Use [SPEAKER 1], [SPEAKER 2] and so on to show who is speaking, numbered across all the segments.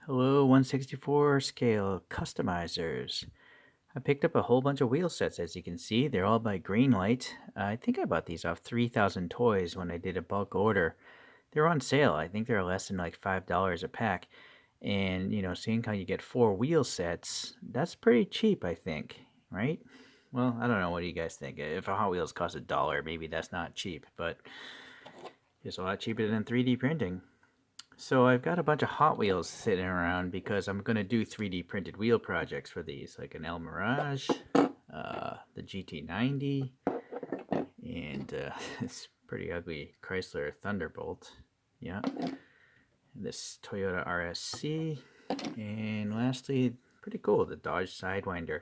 [SPEAKER 1] Hello, 164 scale customizers. I picked up a whole bunch of wheel sets, as you can see. They're all by Greenlight. I think I bought these off 3,000 Toys when I did a bulk order. They're on sale. I think they're less than like $5 a pack. And, seeing how you get 4 wheel sets, that's pretty cheap, I think, right? Well, I don't know. What do you guys think? If a Hot Wheels costs $1, maybe that's not cheap, but it's a lot cheaper than 3D printing. So I've got a bunch of Hot Wheels sitting around because I'm going to do 3D printed wheel projects for these, like an El Mirage, the GT90, and this pretty ugly Chrysler Thunderbolt. Yeah, this Toyota RSC, and lastly, pretty cool, the Dodge Sidewinder.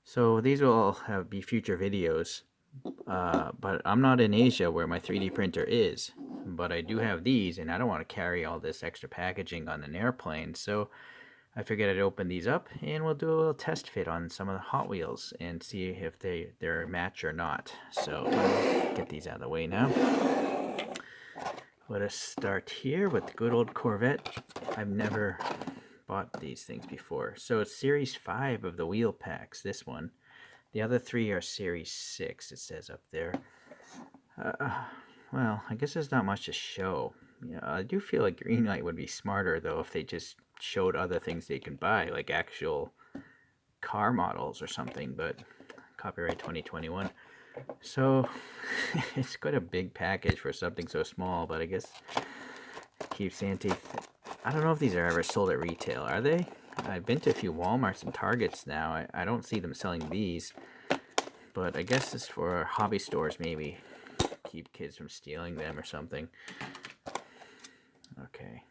[SPEAKER 1] So these will all be future videos, but I'm not in Asia where my 3D printer is. But I do have these, and I don't want to carry all this extra packaging on an airplane, so I figured I'd open these up and we'll do a little test fit on some of the Hot Wheels and see if they're a match or not. So I'll get these out of the way now. Let us start here with the good old Corvette. I've never bought these things before. So it's Series 5 of the wheel packs, this one. The other 3 are Series 6, it says up there. Well, I guess there's not much to show. I do feel like Greenlight would be smarter, though, if they just showed other things they can buy, like actual car models or something, but copyright 2021. So, it's quite a big package for something so small, but I guess keeps anti... I don't know if these are ever sold at retail, are they? I've been to a few Walmarts and Targets now. I don't see them selling these, but I guess it's for hobby stores, maybe. Keep kids from stealing them or something. Okay.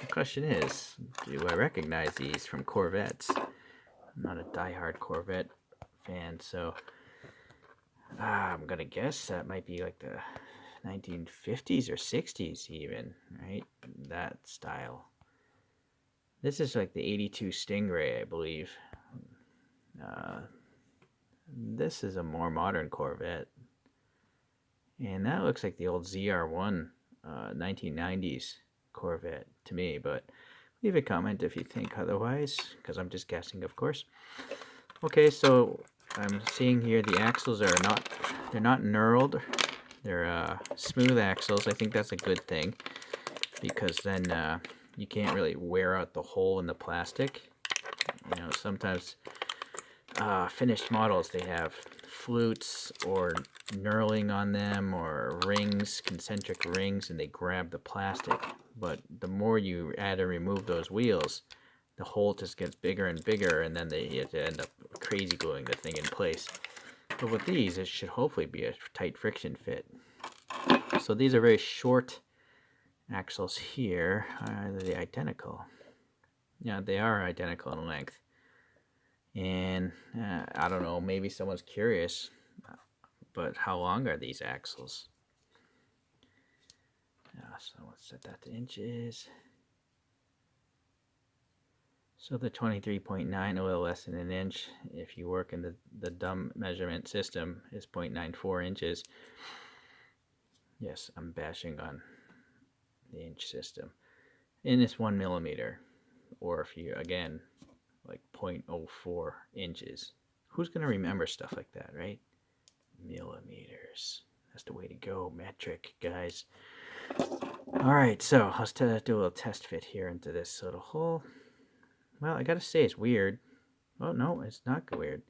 [SPEAKER 1] The question is, do I recognize these from Corvettes? I'm not a diehard Corvette fan, so I'm gonna guess that might be like the 1950s or 60s even, right? That style. This is like the 82 Stingray, I believe. This is a more modern Corvette. And that looks like the old ZR1 1990s Corvette to me, but leave a comment if you think otherwise, because I'm just guessing, of course. Okay, so I'm seeing here the axles are they're not knurled. They're smooth axles. I think that's a good thing, because then you can't really wear out the hole in the plastic. Sometimes finished models, they have flutes or knurling on them or rings, concentric rings, and they grab the plastic. But the more you add and remove those wheels, the hole just gets bigger and bigger, and then you have to end up crazy gluing the thing in place. But with these, it should hopefully be a tight friction fit. So these are very short axles here. Are they identical? Yeah, they are identical in length. And I don't know, maybe someone's curious, but how long are these axles? So let's set that to inches. So the 23.9, a little less than an inch, if you work in the dumb measurement system, is 0.94 inches. Yes, I'm bashing on the inch system. And it's 1 millimeter, or if you, again, like 0.04 inches. Who's going to remember stuff like that, right? Millimeters. That's the way to go. Metric, guys. Alright, so let's do a little test fit here into this little hole. Well, I gotta say it's weird. Oh, no, it's not weird.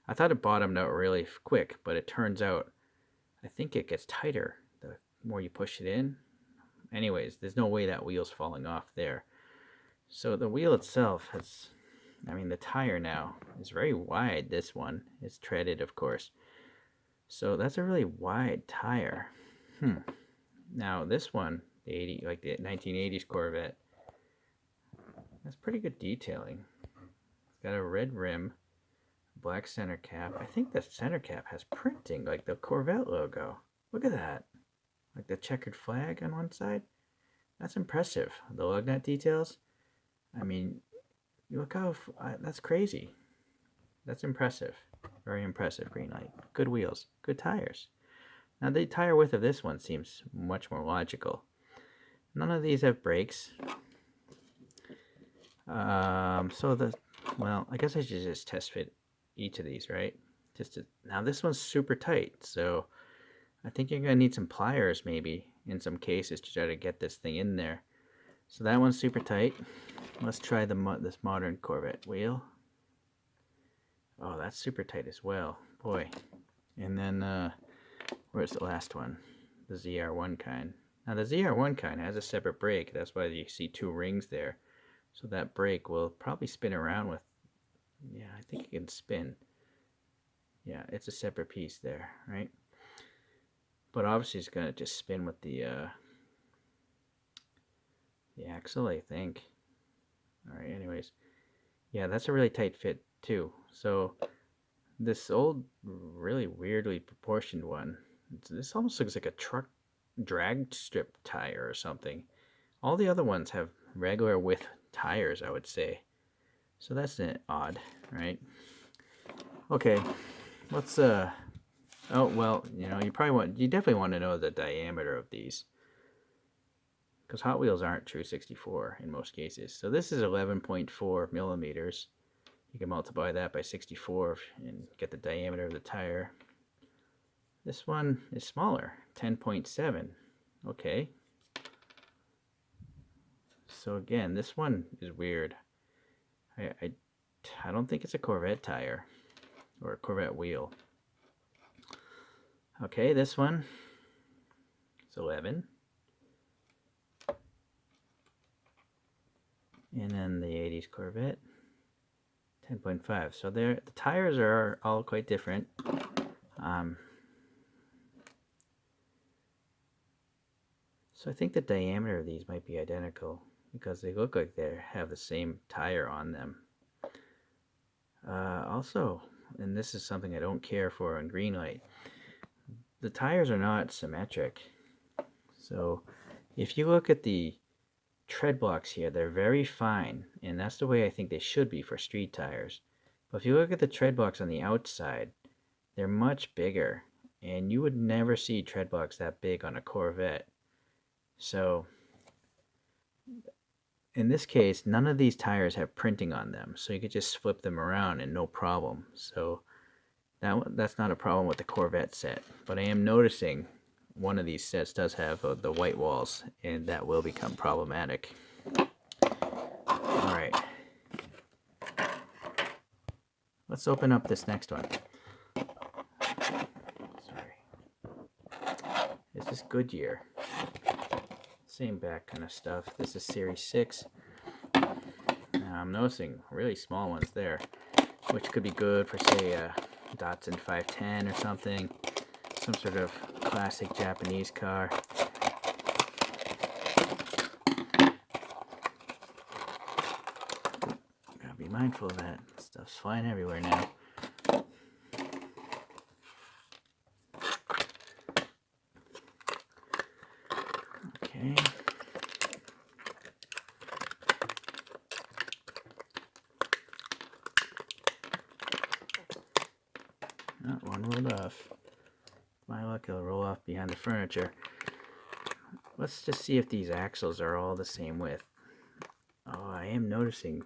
[SPEAKER 1] I thought it bottomed out really quick, but it turns out I think it gets tighter the more you push it in. Anyways, there's no way that wheel's falling off there. So the wheel itself has, the tire now is very wide. This one is treaded, of course. So that's a really wide tire. Now this one, the 1980s Corvette, that's pretty good detailing. It's got a red rim, black center cap. I think the center cap has printing like the Corvette logo. Look at that. Like the checkered flag on one side. That's impressive. The lug nut details. Look how, that's crazy. That's impressive. Very impressive, Greenlight. Good wheels, good tires. Now the tire width of this one seems much more logical. None of these have brakes. Well, I guess I should just test fit each of these, right? Now this one's super tight, so I think you're gonna need some pliers maybe in some cases to try to get this thing in there. So that one's super tight. Let's try this modern Corvette wheel. Oh, that's super tight as well, boy. And then where's the last one? The ZR1 kind. Now the ZR1 kind has a separate brake. That's why you see two rings there. So that brake will probably spin around with, yeah, I think it can spin. Yeah, it's a separate piece there, right? But obviously it's gonna just spin with the axle, I think. All right, anyways. Yeah, that's a really tight fit too. So this old, really weirdly proportioned one, this almost looks like a truck drag strip tire or something. All the other ones have regular width tires, I would say. So that's odd, right? Okay, let's oh well, you definitely want to know the diameter of these, because Hot Wheels aren't true 64 in most cases. So this is 11.4 millimeters. You can multiply that by 64 and get the diameter of the tire. This one is smaller, 10.7. Okay. So again, this one is weird. I don't think it's a Corvette tire or a Corvette wheel. Okay, this one is 11. And then the 80s Corvette, 10.5. So the tires are all quite different. So I think the diameter of these might be identical because they look like they have the same tire on them. Also, and this is something I don't care for on Greenlight, the tires are not symmetric. So if you look at the tread blocks here, they're very fine, and that's the way I think they should be for street tires. But if you look at the tread blocks on the outside, they're much bigger, and you would never see tread blocks that big on a Corvette. So in this case, none of these tires have printing on them, so you could just flip them around and no problem. So that's not a problem with the Corvette set, but I am noticing one of these sets does have the white walls, and that will become problematic. All right, let's open up this next one. Sorry, this is Goodyear. Same back kind of stuff. This is Series 6. Now I'm noticing really small ones there, which could be good for, say, a Datsun 510 or something. Some sort of classic Japanese car. Gotta be mindful of that. Stuff's flying everywhere now. Okay. Not one rolled off. My luck, it'll roll off behind the furniture. Let's just see if these axles are all the same width. Oh, I am noticing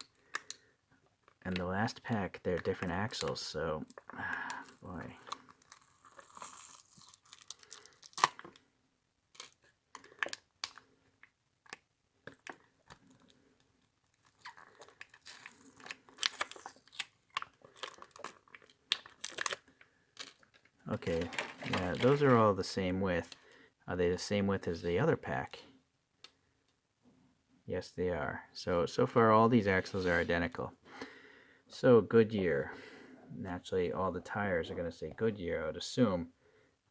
[SPEAKER 1] in the last pack they're different axles, so boy. Okay, yeah, those are all the same width. Are they the same width as the other pack? Yes, they are. So far all these axles are identical. So Goodyear, naturally all the tires are going to say Goodyear, I would assume,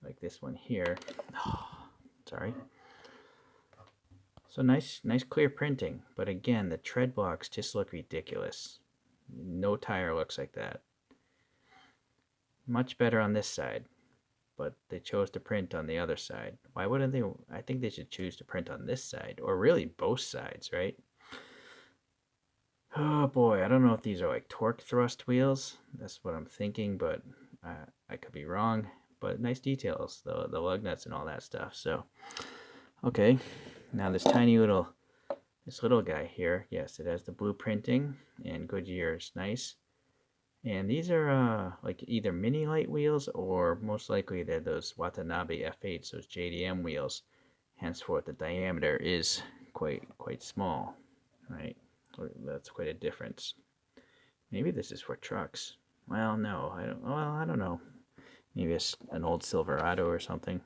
[SPEAKER 1] like this one here. Oh, sorry. So nice clear printing, but again, the tread blocks just look ridiculous. No tire looks like that. Much better on this side, but they chose to print on the other side. Why wouldn't they? I think they should choose to print on this side, or really both sides, right? Oh boy, I don't know if these are like torque thrust wheels. That's what I'm thinking, but I could be wrong, but nice details, the lug nuts and all that stuff. So, okay, now this little guy here, yes, it has the blueprinting and Goodyear is nice. And these are like either mini light wheels or most likely they're those Watanabe F8s, those JDM wheels. Henceforth, the diameter is quite small, right? That's quite a difference. Maybe this is for trucks. Well, no, I don't know. Maybe it's an old Silverado or something.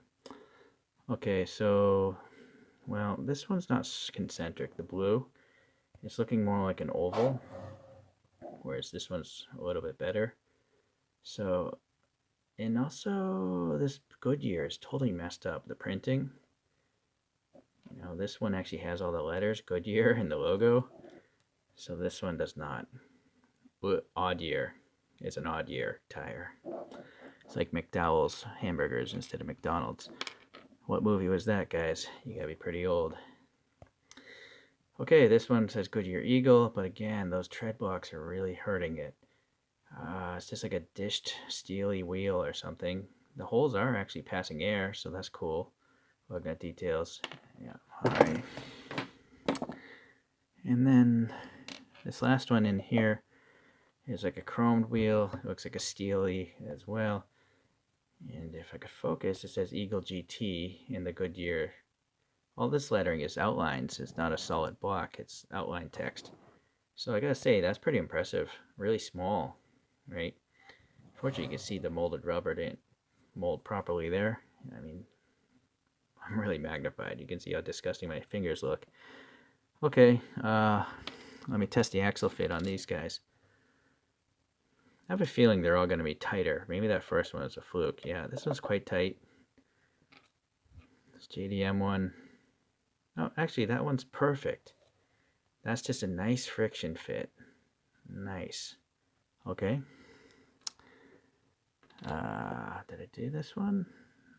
[SPEAKER 1] Okay, so, well, this one's not concentric. The blue is looking more like an oval, whereas this one's a little bit better. So, and also this Goodyear is totally messed up. The printing, you know, this one actually has all the letters Goodyear in the logo. So this one does not. Odd year is an odd year tire. It's like McDowell's hamburgers instead of McDonald's. What movie was that, guys? You gotta be pretty old. Okay, this one says Goodyear Eagle, but again, those tread blocks are really hurting it. It's just like a dished steely wheel or something. The holes are actually passing air, so that's cool. Looking at details. Yeah, alright. And then this last one in here is like a chromed wheel. It looks like a steely as well. And if I could focus, it says Eagle GT in the Goodyear. All this lettering is outlines. It's not a solid block. It's outline text. So I gotta say, that's pretty impressive. Really small, right? Fortunately, you can see the molded rubber didn't mold properly there. I mean, I'm really magnified. You can see how disgusting my fingers look. Okay, let me test the axle fit on these guys. I have a feeling they're all going to be tighter. Maybe that first one is a fluke. Yeah, this one's quite tight. This JDM one. Oh, actually, that one's perfect. That's just a nice friction fit. Nice. Okay. Did I do this one?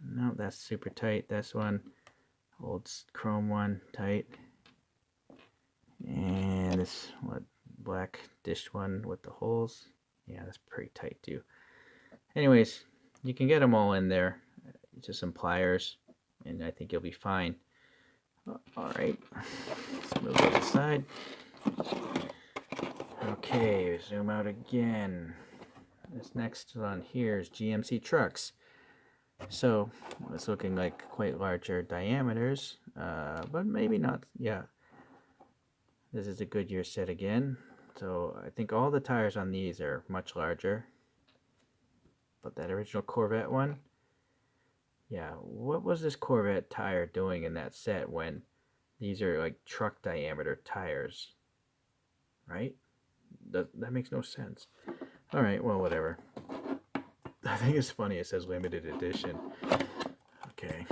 [SPEAKER 1] No, that's super tight. This one, old chrome one, tight. And this black dish one with the holes. Yeah, that's pretty tight too. Anyways, you can get them all in there. Just some pliers, and I think you'll be fine. All right, let's move those aside. Okay, zoom out again. This next one here is GMC trucks. So it's looking like quite larger diameters, but maybe not. Yeah, this is a Goodyear set again. So I think all the tires on these are much larger. But that original Corvette one, yeah, what was this Corvette tire doing in that set when these are like truck diameter tires, right? That makes no sense. All right, well, whatever. I think it's funny it says limited edition. Okay.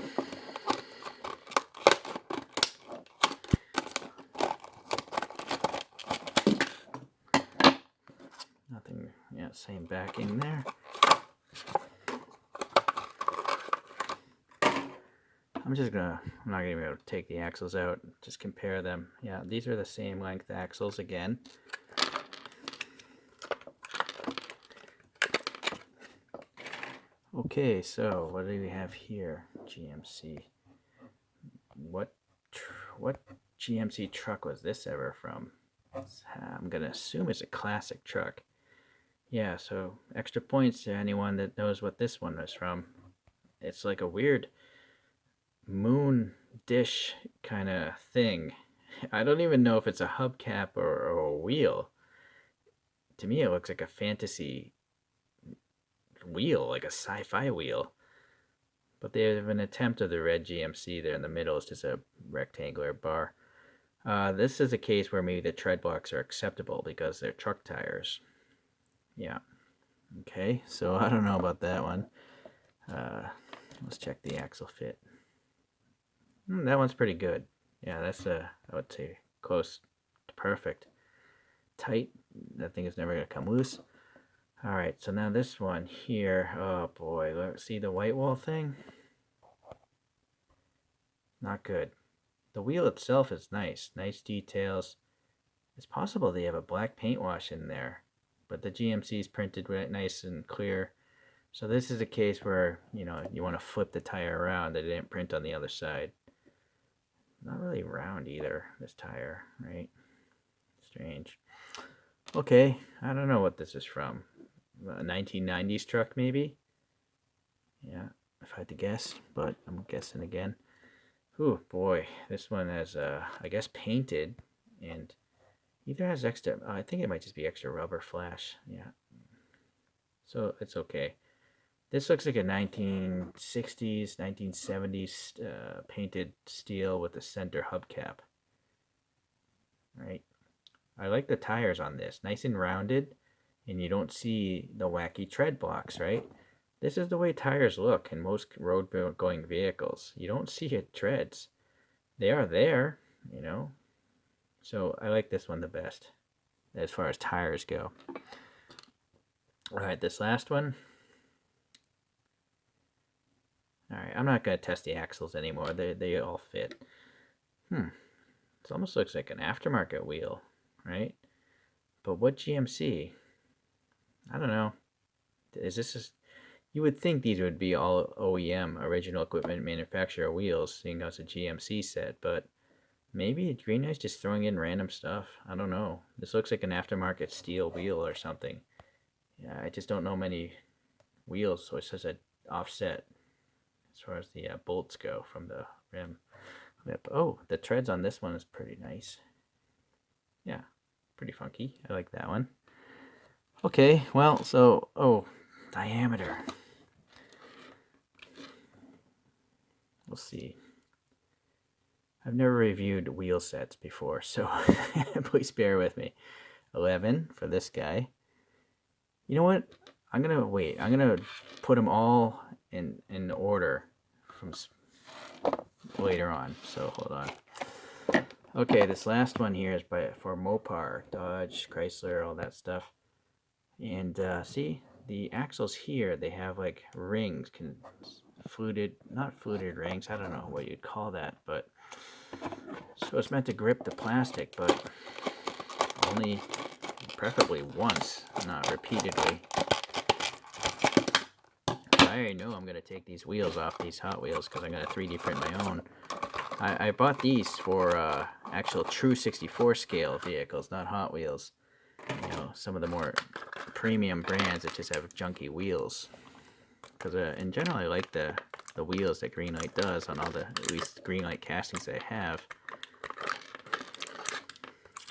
[SPEAKER 1] Nothing, yeah, same backing there. I'm not gonna be able to take the axles out, just compare them. Yeah, these are the same length axles again. Okay, so what do we have here? GMC. What GMC truck was this ever from? I'm gonna assume it's a classic truck. Yeah, so extra points to anyone that knows what this one was from. It's like a weird moon dish kind of thing. I don't even know if it's a hubcap or a wheel. To me, it looks like a fantasy wheel, like a sci-fi wheel. But they have an attempt of the red GMC there in the middle. It's just a rectangular bar. This is a case where maybe the tread blocks are acceptable because they're truck tires. Yeah. Okay, so I don't know about that one. Let's check the axle fit. That one's pretty good. Yeah, that's I would say close to perfect. Tight. That thing is never going to come loose. All right, so now this one here. Oh boy, let's see the white wall thing. Not good. The wheel itself is nice. Nice details. It's possible they have a black paint wash in there, but the GMC is printed nice and clear. So this is a case where, you want to flip the tire around. They didn't print on the other side. Not really round either, this tire, right? Strange. Okay, I don't know what this is from. A 1990s truck, maybe? Yeah, if I had to guess, but I'm guessing again. Ooh, boy, this one has, I guess, painted, and either has extra, I think it might just be extra rubber flash. Yeah, so it's okay. This looks like a 1960s, 1970s painted steel with a center hubcap, right? I like the tires on this, nice and rounded, and you don't see the wacky tread blocks, right? This is the way tires look in most road-going vehicles. You don't see it treads. They are there, you know. So I like this one the best as far as tires go. All right, this last one. All right, I'm not going to test the axles anymore. They all fit. It almost looks like an aftermarket wheel, right? But what GMC? I don't know. Is this just, you would think these would be all OEM, original equipment manufacturer wheels, seeing as a GMC set, but maybe Greenlight's just throwing in random stuff. I don't know. This looks like an aftermarket steel wheel or something. Yeah, I just don't know many wheels, so it says a offset as far as the bolts go from the rim. Oh, the treads on this one is pretty nice. Yeah, pretty funky. I like that one. Okay, well, so, diameter. We'll see. I've never reviewed wheel sets before, so please bear with me. 11 for this guy. You know what? I'm gonna wait. I'm gonna put them all in order from later on. So hold on. Okay, this last one here is for Mopar, Dodge, Chrysler, all that stuff. And see, the axles here, they have like rings, not fluted rings, I don't know what you'd call that, but so it's meant to grip the plastic, but only preferably once, not repeatedly. I already know I'm going to take these wheels off, these Hot Wheels, because I'm going to 3D print my own. I bought these for actual true 64 scale vehicles, not Hot Wheels. Some of the more premium brands that just have junky wheels. Because in general, I like the wheels that Greenlight does on all the, at least Greenlight castings I have.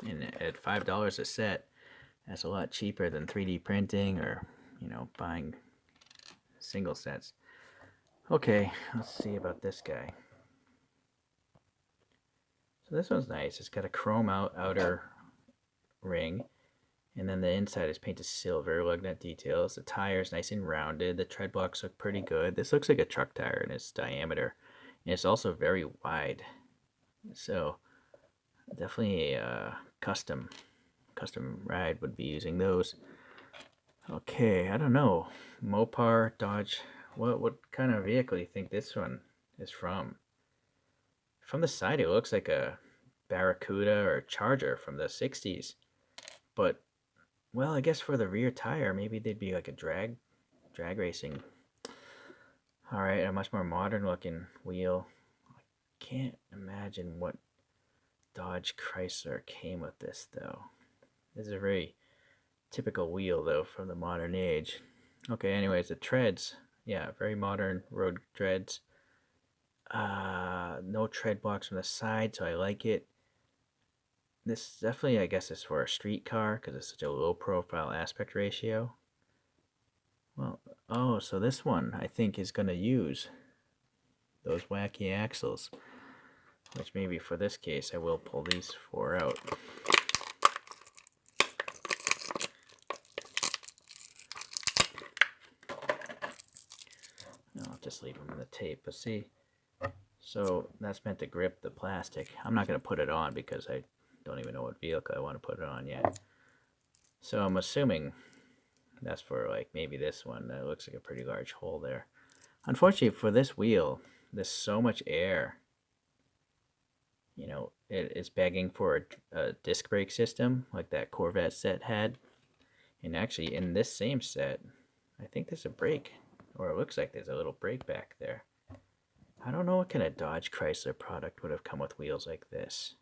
[SPEAKER 1] And at $5 a set, that's a lot cheaper than 3D printing or, buying single sets. Okay, let's see about this guy. So this one's nice. It's got a chrome outer ring, and then the inside is painted silver, lug nut details. The tire's nice and rounded. The tread blocks look pretty good. This looks like a truck tire in its diameter, and it's also very wide. So definitely a custom ride would be using those. Okay, I don't know. Mopar, Dodge. What kind of vehicle do you think this one is from? From the side, it looks like a Barracuda or Charger from the 60s. But, well, I guess for the rear tire, maybe they'd be like a drag racing. All right, a much more modern looking wheel. I can't imagine what Dodge Chrysler came with this, though. This is a very typical wheel, though, from the modern age. Okay, anyways, the treads. Yeah, very modern road treads. No tread blocks from the side, so I like it. This definitely, I guess, is for a street car because it's such a low profile aspect ratio. Well, oh, so this one I think is going to use those wacky axles, which maybe for this case I will pull these four out. I'll just leave them in the tape, but see, so that's meant to grip the plastic. I'm not going to put it on because I don't even know what vehicle I want to put it on yet. So I'm assuming that's for like maybe this one. That looks like a pretty large hole there. Unfortunately for this wheel, there's so much air. It is begging for a disc brake system like that Corvette set had. And actually in this same set, I think there's a brake. or it looks like there's a little brake back there. I don't know what kind of Dodge Chrysler product would have come with wheels like this.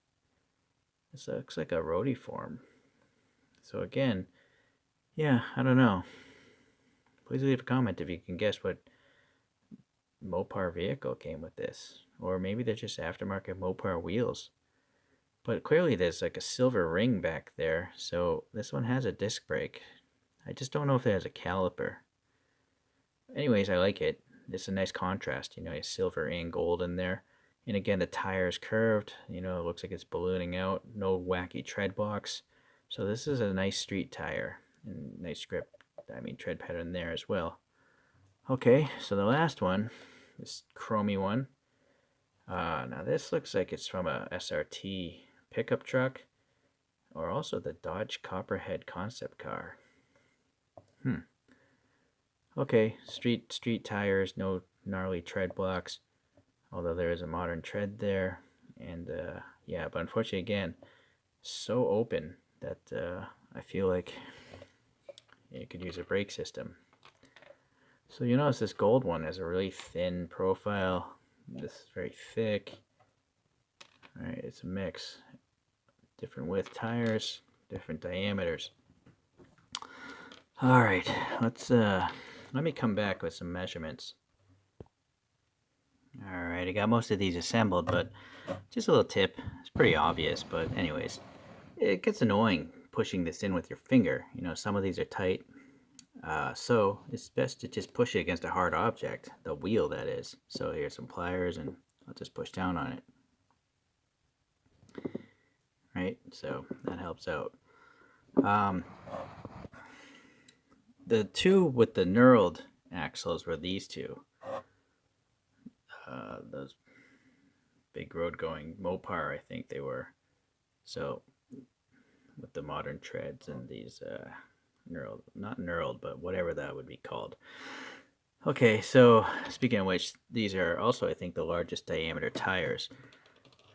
[SPEAKER 1] This looks like a roadie form. So again, yeah, I don't know. Please leave a comment if you can guess what Mopar vehicle came with this. Or maybe they're just aftermarket Mopar wheels. But clearly there's like a silver ring back there, so this one has a disc brake. I just don't know if it has a caliper. Anyways, I like it. It's a nice contrast, you know, silver and gold in there. And again, the tire is curved, you know, it looks like it's ballooning out. No wacky tread blocks. So this is a nice street tire. And nice grip, tread pattern there as well. Okay, so the last one, this chromy one. Now this looks like it's from a SRT pickup truck, or also the Dodge Copperhead concept car. Okay, street tires, no gnarly tread blocks, although there is a modern tread there. And yeah, but unfortunately, again, so open that I feel like you could use a brake system. So you notice this gold one has a really thin profile. This is very thick. All right, it's a mix. Different width tires, different diameters. All right, let me come back with some measurements. All right, I got most of these assembled, but just a little tip. It's pretty obvious, but anyways, it gets annoying pushing this in with your finger. You know, some of these are tight, so it's best to just push it against a hard object, the wheel that is. So here's some pliers, and I'll just push down on it. Right, so that helps out. The two with the knurled axles were these two. Those big road going Mopar, I think they were. So with the modern treads and these knurled, not knurled, but whatever that would be called. Okay, so speaking of which, these are also, I think, the largest diameter tires.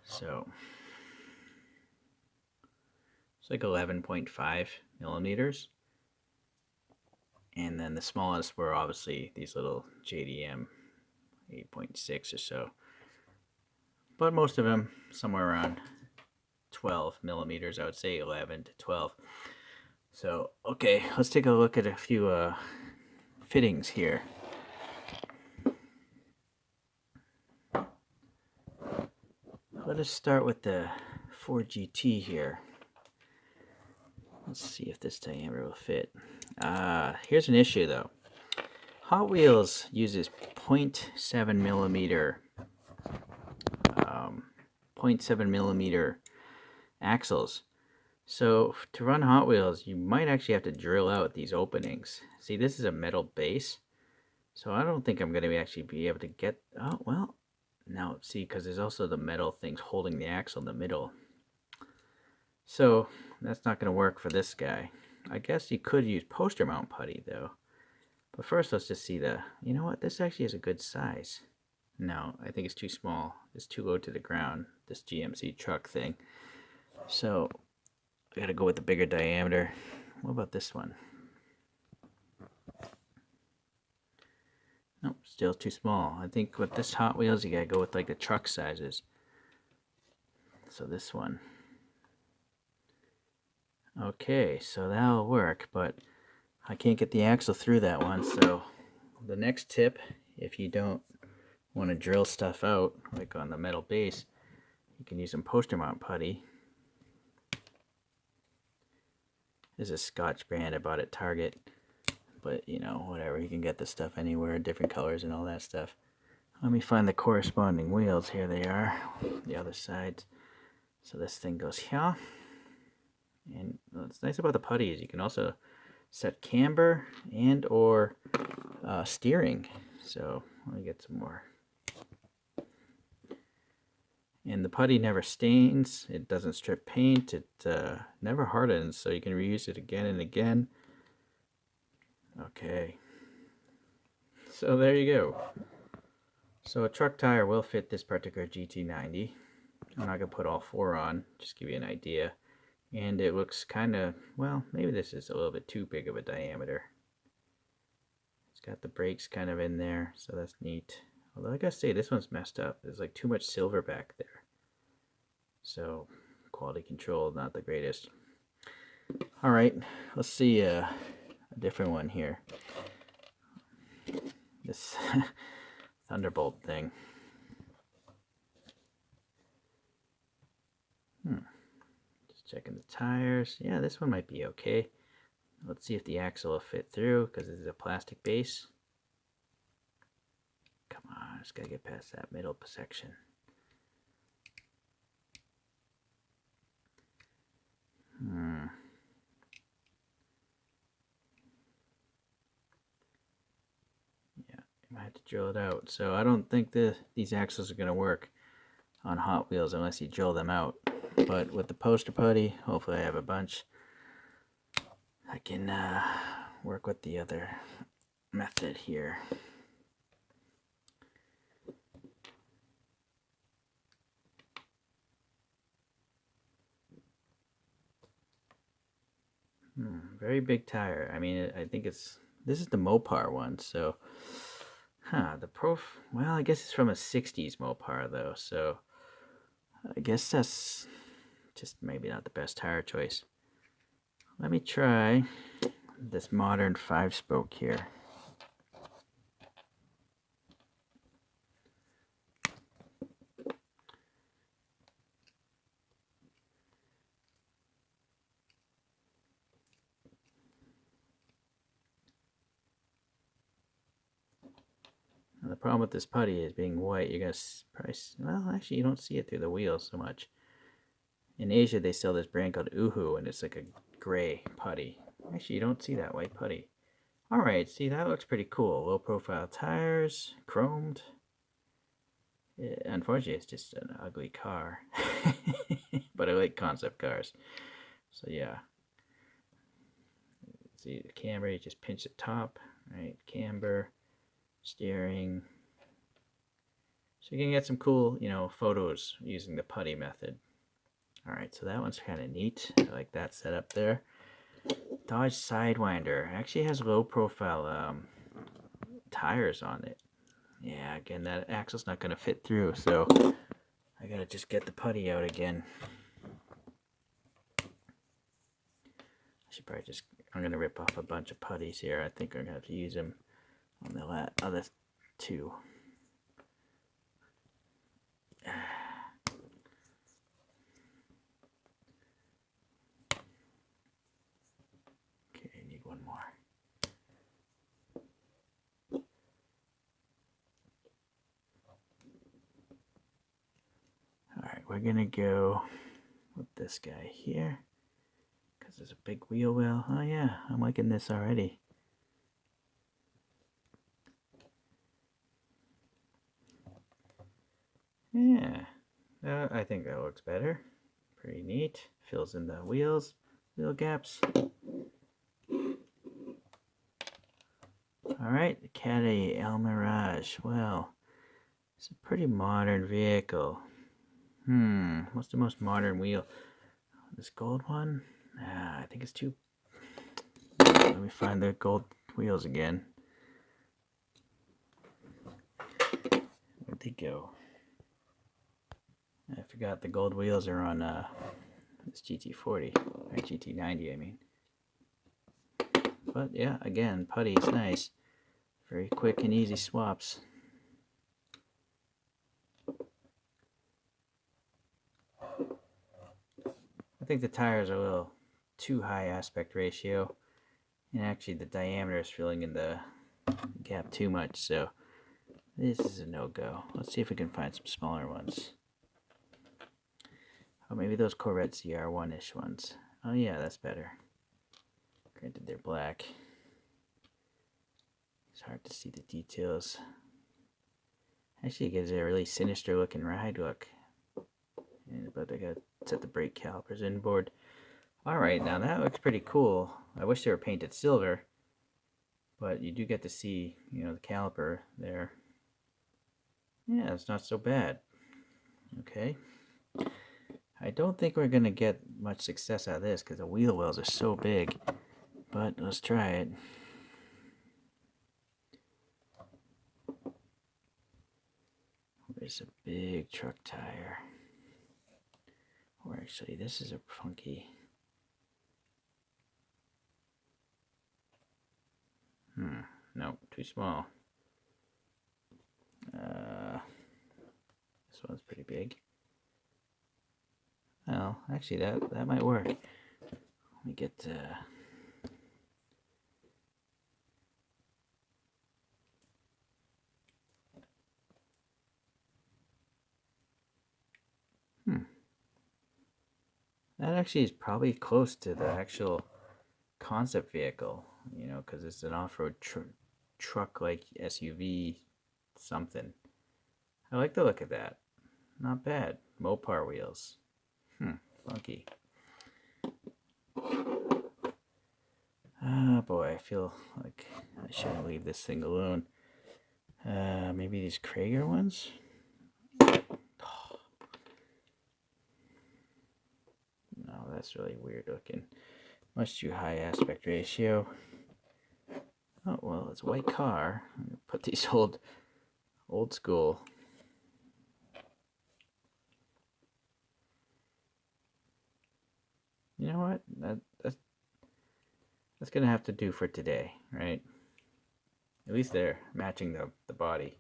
[SPEAKER 1] So it's like 11.5 millimeters. And then the smallest were obviously these little JDM 8.6 or so. But most of them somewhere around 12 millimeters, I would say 11 to 12. So, okay, let's take a look at a few fittings here. Let us start with the Ford GT here. Let's see if this diameter will fit. Here's an issue though. Hot Wheels uses 0.7 millimeter 0.7 millimeter axles. So to run Hot Wheels, you might actually have to drill out these openings. See, this is a metal base, so I don't think I'm going to actually be able to get... Oh, well, now, see, because there's also the metal things holding the axle in the middle. So that's not going to work for this guy. I guess you could use poster mount putty, though. But first, let's just see the... You know what? This actually is a good size. No, I think it's too small. It's too low to the ground, this GMC truck thing. So I gotta go with the bigger diameter. What about this one? Nope, still too small. I think with this Hot Wheels, you gotta go with like the truck sizes. So this one. Okay, so that'll work, but I can't get the axle through that one. So the next tip, if you don't want to drill stuff out, like on the metal base, you can use some poster mount putty. This is a Scotch brand I bought at Target, but you know, whatever, you can get this stuff anywhere, different colors and all that stuff. Let me find the corresponding wheels. Here they are, the other side. So this thing goes here, and what's nice about the putty is you can also set camber and or steering. So let me get some more. And the putty never stains, it doesn't strip paint, it never hardens, so you can reuse it again and again. Okay, so there you go. So a truck tire will fit this particular GT90. I'm not going to put all four on, just give you an idea. And it looks kind of, well, maybe this is a little bit too big of a diameter. It's got the brakes kind of in there, so that's neat. Although I gotta say, this one's messed up. There's like too much silver back there. So quality control, not the greatest. All right, let's see a different one here. This Thunderbolt thing. Just checking the tires. Yeah, this one might be okay. Let's see if the axle will fit through because this is a plastic base. Come on, just gotta get past that middle section. Yeah, you might have to drill it out. So I don't think these axles are gonna work on Hot Wheels unless you drill them out. But with the poster putty, hopefully I have a bunch. I can work with the other method here. Very big tire. I mean, I think this is the Mopar one, so well, I guess it's from a 60s Mopar though, so I guess that's just maybe not the best tire choice. Let me try this modern 5-spoke here. Now, the problem with this putty is being white. You're gonna probably, well, actually, you don't see it through the wheels so much. In Asia, they sell this brand called Uhu, and it's like a gray putty. Actually, you don't see that white putty. All right, see, that looks pretty cool. Low-profile tires, chromed. Unfortunately, it's just an ugly car, but I like concept cars. So yeah, see the camber, you just pinch the top, right? Camber, steering. So you can get some cool, photos using the putty method. All right, so that one's kind of neat. I like that setup there. Dodge Sidewinder actually has low profile tires on it. Yeah, again, that axle's not going to fit through, so I gotta just get the putty out again. I should probably I'm gonna rip off a bunch of putties here. I think I'm gonna have to use them on the other two. Okay, I need one more. Alright, we're gonna go with this guy here because there's a big wheel well. Oh yeah, I'm liking this already. Yeah, I think that looks better. Pretty neat. Fills in the wheel gaps. Alright, the Caddy El Mirage. Well, it's a pretty modern vehicle. What's the most modern wheel? This gold one? I think it's too... Let me find the gold wheels again. Where'd they go? I forgot the gold wheels are on this GT40, or GT90 I mean. But yeah, again, putty is nice. Very quick and easy swaps. I think the tires are a little too high aspect ratio, and actually the diameter is filling in the gap too much, so this is a no-go. Let's see if we can find some smaller ones. Oh, maybe those Corvette CR1-ish ones. Oh yeah, that's better. Granted, they're black. It's hard to see the details. Actually, it gives it a really sinister looking ride look. But I gotta set the brake calipers inboard. Alright, now that looks pretty cool. I wish they were painted silver. But you do get to see, the caliper there. Yeah, it's not so bad. Okay. I don't think we're going to get much success out of this because the wheel wells are so big. But let's try it. is a big truck tire. Or actually, this is a funky. No, too small. This one's pretty big. Well, actually, that might work. Let me get. That actually is probably close to the actual concept vehicle, you know, because it's an off-road truck like SUV something. I like the look of that. Not bad. Mopar wheels. Funky. Oh boy, I feel like I shouldn't leave this thing alone. Maybe these Krager ones? No, that's really weird looking. Much too high aspect ratio. Oh, well, it's a white car. I'm gonna put these old school. You know what? That's gonna have to do for today, right? At least they're matching the body.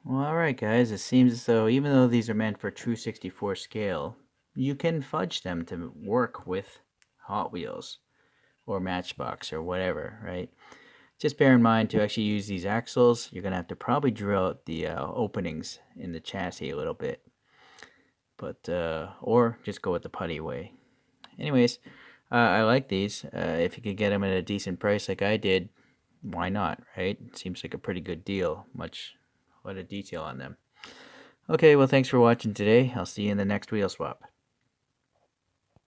[SPEAKER 1] Well, alright guys, it seems as though even though these are meant for true 64 scale, you can fudge them to work with Hot Wheels or Matchbox or whatever, right? Just bear in mind to actually use these axles, you're going to have to probably drill out the openings in the chassis a little bit. But, or just go with the putty way. Anyways, I like these. If you could get them at a decent price like I did, why not, right? Seems like a pretty good deal. A lot of detail on them. Okay, well, thanks for watching today. I'll see you in the next wheel swap.